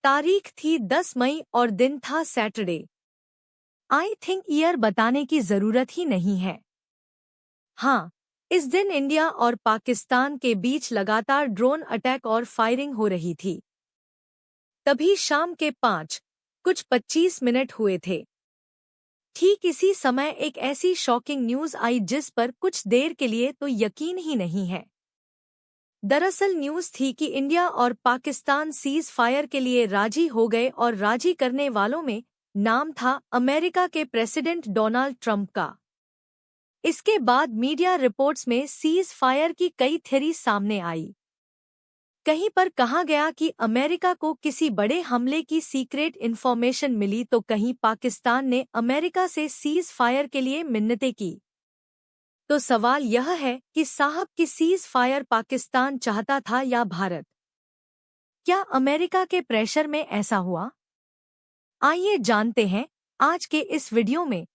तारीख थी 10 मई और दिन था सैटरडे। आई थिंक ईयर बताने की जरूरत ही नहीं है। हाँ, इस दिन इंडिया और पाकिस्तान के बीच लगातार ड्रोन अटैक और फायरिंग हो रही थी। तभी शाम के 5:25 हुए थे। ठीक इसी समय एक ऐसी शॉकिंग न्यूज आई जिस पर कुछ देर के लिए तो यकीन ही नहीं है। दरअसल न्यूज थी कि इंडिया और पाकिस्तान सीज फायर के लिए राजी हो गए और राजी करने वालों में नाम था अमेरिका के प्रेसिडेंट डोनाल्ड ट्रंप का। इसके बाद मीडिया रिपोर्ट्स में सीज फायर की कई थ्योरी सामने आई। कहीं पर कहा गया कि अमेरिका को किसी बड़े हमले की सीक्रेट इन्फॉर्मेशन मिली तो कहीं पाकिस्तान ने अमेरिका से सीज फायर के लिए मिन्नतें की। तो सवाल यह है कि साहब की सीज फायर पाकिस्तान चाहता था या भारत? क्या अमेरिका के प्रेशर में ऐसा हुआ? आइए जानते हैं आज के इस वीडियो में।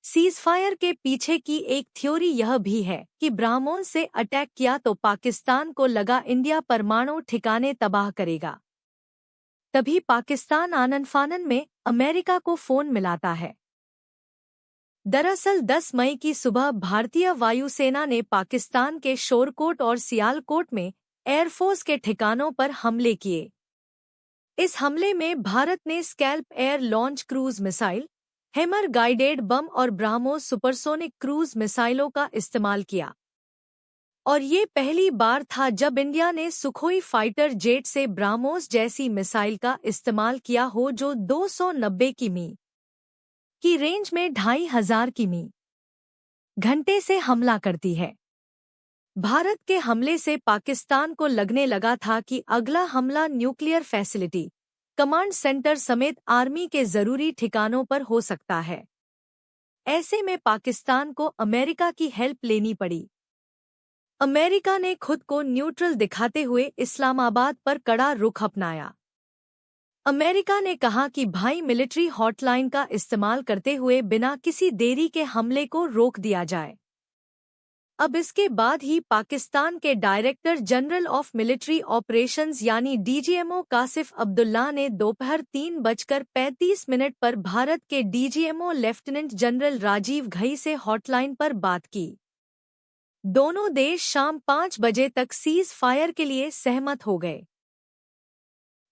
सीजफायर के पीछे की एक थ्योरी यह भी है कि ब्राह्मोस से अटैक किया तो पाकिस्तान को लगा इंडिया परमाणु ठिकाने तबाह करेगा। तभी पाकिस्तान आनन फानन में अमेरिका को फोन मिलाता है। दरअसल 10 मई की सुबह भारतीय वायुसेना ने पाकिस्तान के शोरकोट और सियालकोट में एयरफोर्स के ठिकानों पर हमले किए। इस हमले में भारत ने scalp air launch cruise missile, hammer guided bomb और ब्राह्मोस सुपरसोनिक क्रूज मिसाइलों का इस्तेमाल किया। और ये पहली बार था जब इंडिया ने सुखोई फाइटर जेट से ब्राह्मोस जैसी मिसाइल का इस्तेमाल किया हो जो 290 किमी की रेंज में 2500 किमी घंटे से हमला करती है। भारत के हमले से पाकिस्तान को लगने लगा था कि अगला हमला न्यूक्लियर फैसिलिटी, कमांड सेंटर समेत आर्मी के जरूरी ठिकानों पर हो सकता है। ऐसे में पाकिस्तान को अमेरिका की हेल्प लेनी पड़ी। अमेरिका ने खुद को न्यूट्रल दिखाते हुए इस्लामाबाद पर कड़ा रुख अपनाया। अमेरिका ने कहा कि भाई मिलिट्री हॉटलाइन का इस्तेमाल करते हुए बिना किसी देरी के हमले को रोक दिया जाए। अब इसके बाद ही पाकिस्तान के director general of military operations यानी डीजीएमओ कासिफ अब्दुल्ला ने दोपहर 3:35 पर भारत के DGMO lieutenant general Rajiv Ghai से हॉटलाइन पर बात की। दोनों देश शाम 5 बजे तक सीज फायर के लिए सहमत हो गए।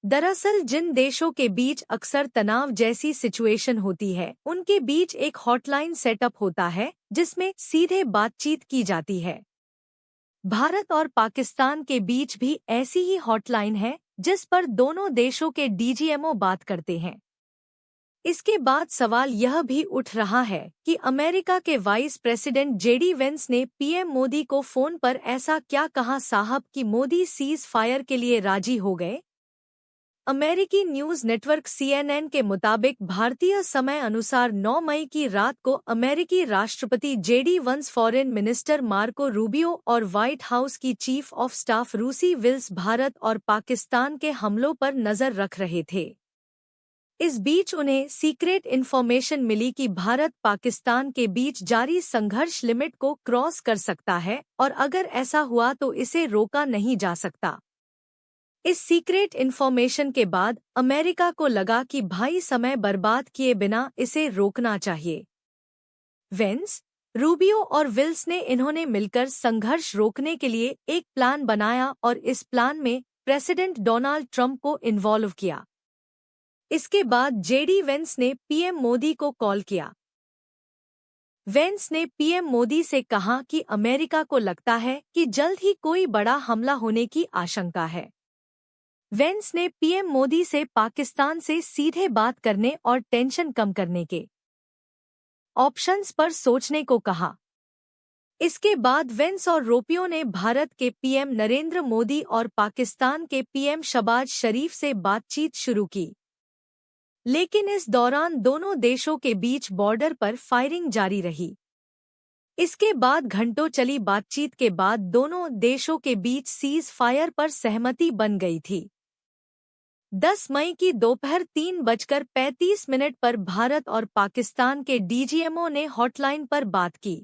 दरअसल जिन देशों के बीच अक्सर तनाव जैसी सिचुएशन होती है उनके बीच एक हॉटलाइन सेटअप होता है जिसमें सीधे बातचीत की जाती है। भारत और पाकिस्तान के बीच भी ऐसी ही हॉटलाइन है जिस पर दोनों देशों के डीजीएमओ बात करते हैं। इसके बाद सवाल यह भी उठ रहा है कि अमेरिका के वाइस प्रेसिडेंट जेडी वेंस ने पीएम मोदी को फोन पर ऐसा क्या कहा साहब कि मोदी सीज फायर के लिए राजी हो गए। अमेरिकी न्यूज नेटवर्क CNN के मुताबिक भारतीय समय अनुसार 9 मई की रात को अमेरिकी राष्ट्रपति JD Vance, foreign minister Marco Rubio और व्हाइट हाउस की चीफ ऑफ स्टाफ रूसी विल्स भारत और पाकिस्तान के हमलों पर नजर रख रहे थे। इस बीच उन्हें सीक्रेट इन्फॉर्मेशन मिली कि भारत पाकिस्तान के बीच जारी संघर्ष लिमिट को क्रॉस कर सकता है और अगर ऐसा हुआ तो इसे रोका नहीं जा सकता। इस सीक्रेट इन्फॉर्मेशन के बाद अमेरिका को लगा कि भाई समय बर्बाद किए बिना इसे रोकना चाहिए। वेंस, रूबियो और विल्स ने इन्होंने मिलकर संघर्ष रोकने के लिए एक प्लान बनाया और इस प्लान में प्रेसिडेंट डोनाल्ड ट्रंप को इन्वॉल्व किया। इसके बाद जेडी वेंस ने पीएम मोदी को कॉल किया। वेंस ने पीएम मोदी से कहा कि अमेरिका को लगता है कि जल्द ही कोई बड़ा हमला होने की आशंका है। वेंस ने पीएम मोदी से पाकिस्तान से सीधे बात करने और टेंशन कम करने के ऑप्शंस पर सोचने को कहा। इसके बाद वेंस और रूबियो ने भारत के पीएम नरेंद्र मोदी और पाकिस्तान के पीएम शहबाज शरीफ से बातचीत शुरू की। लेकिन इस दौरान दोनों देशों के बीच बॉर्डर पर फायरिंग जारी रही। इसके बाद घंटों चली बातचीत के बाद दोनों देशों के बीच सीज फायर पर सहमति बन गई थी। 10 मई की दोपहर 3:35 पर भारत और पाकिस्तान के डीजीएमओ ने हॉटलाइन पर बात की,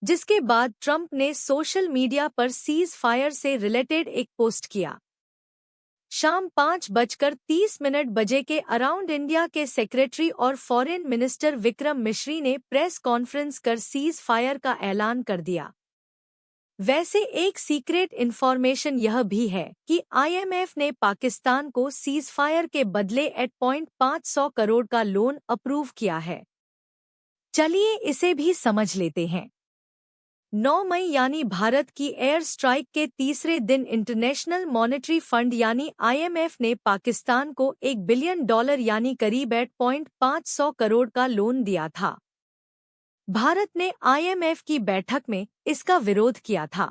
जिसके बाद ट्रंप ने सोशल मीडिया पर सीज फायर से रिलेटेड एक पोस्ट किया। शाम 5:30 बजे के अराउंड इंडिया के सेक्रेटरी और फॉरेन मिनिस्टर विक्रम मिश्री ने प्रेस कॉन्फ्रेंस कर सीज फायर का ऐलान कर दिया। वैसे एक सीक्रेट इन्फॉर्मेशन यह भी है कि IMF ने पाकिस्तान को सीज फायर के बदले 8.5 करोड़ का लोन अप्रूव किया है। चलिए इसे भी समझ लेते हैं। 9 मई यानी भारत की एयर स्ट्राइक के तीसरे दिन इंटरनेशनल मॉनेटरी फंड यानी IMF ने पाकिस्तान को $1 बिलियन यानी करीब 8.5 करोड़ का लोन दिया था। भारत ने IMF की बैठक में इसका विरोध किया था।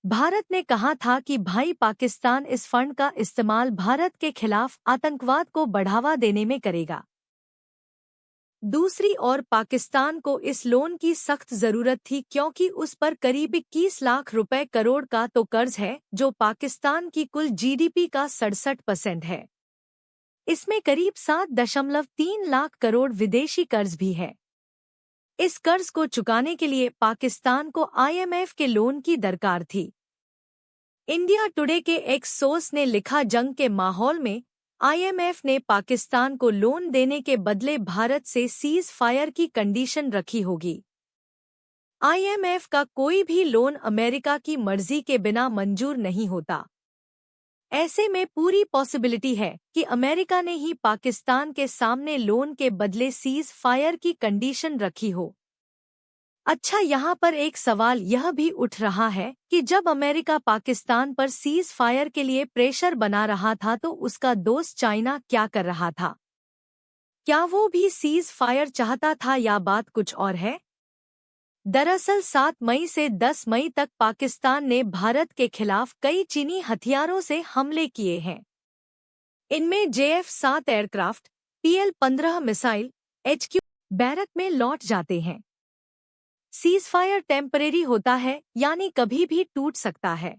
भारत ने कहा था कि भाई पाकिस्तान इस फंड का इस्तेमाल भारत के खिलाफ आतंकवाद को बढ़ावा देने में करेगा। दूसरी ओर पाकिस्तान को इस लोन की सख्त जरूरत थी क्योंकि उस पर करीब 21 लाख रुपए करोड़ का तो कर्ज है जो पाकिस्तान की कुल GDP का 67% है। इसमें करीब 7.3 लाख करोड़ विदेशी कर्ज भी है। इस कर्ज को चुकाने के लिए पाकिस्तान को IMF के लोन की दरकार थी। इंडिया टुडे के एक सोर्स ने लिखा, जंग के माहौल में IMF ने पाकिस्तान को लोन देने के बदले भारत से सीज फायर की कंडीशन रखी होगी। IMF का कोई भी लोन अमेरिका की मर्जी के बिना मंजूर नहीं होता। ऐसे में पूरी पॉसिबिलिटी है कि अमेरिका ने ही पाकिस्तान के सामने लोन के बदले सीज फायर की कंडीशन रखी हो। अच्छा, यहाँ पर एक सवाल यह भी उठ रहा है कि जब अमेरिका पाकिस्तान पर सीज फायर के लिए प्रेशर बना रहा था तो उसका दोस्त चाइना क्या कर रहा था? क्या वो भी सीज फायर चाहता था या बात कुछ और है? दरअसल 7 मई से 10 मई तक पाकिस्तान ने भारत के खिलाफ कई चीनी हथियारों से हमले किए हैं। इनमें JF-7 aircraft, PL-15 missile HQ barrack में लौट जाते हैं। सीजफायर टेम्परेरी होता है यानी कभी भी टूट सकता है।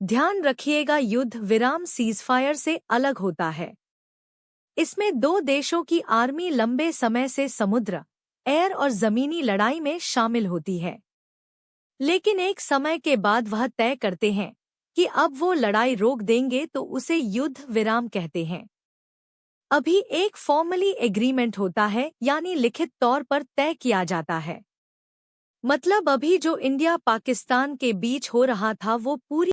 ध्यान रखिएगा, युद्ध विराम सीजफायर से अलग होता है। इसमें दो देशों की आर्मी लंबे समय से समुद्र, एयर और जमीनी लड़ाई में शामिल होती है, लेकिन एक समय के बाद वह तय करते हैं कि अब वो लड़ाई रोक देंगे तो उसे युद्ध विराम कहते हैं। अभी एक फॉर्मली एग्रीमेंट होता है यानी लिखित तौर पर तय किया जाता है। मतलब अभी जो इंडिया पाकिस्तान के बीच हो रहा था वो पूरी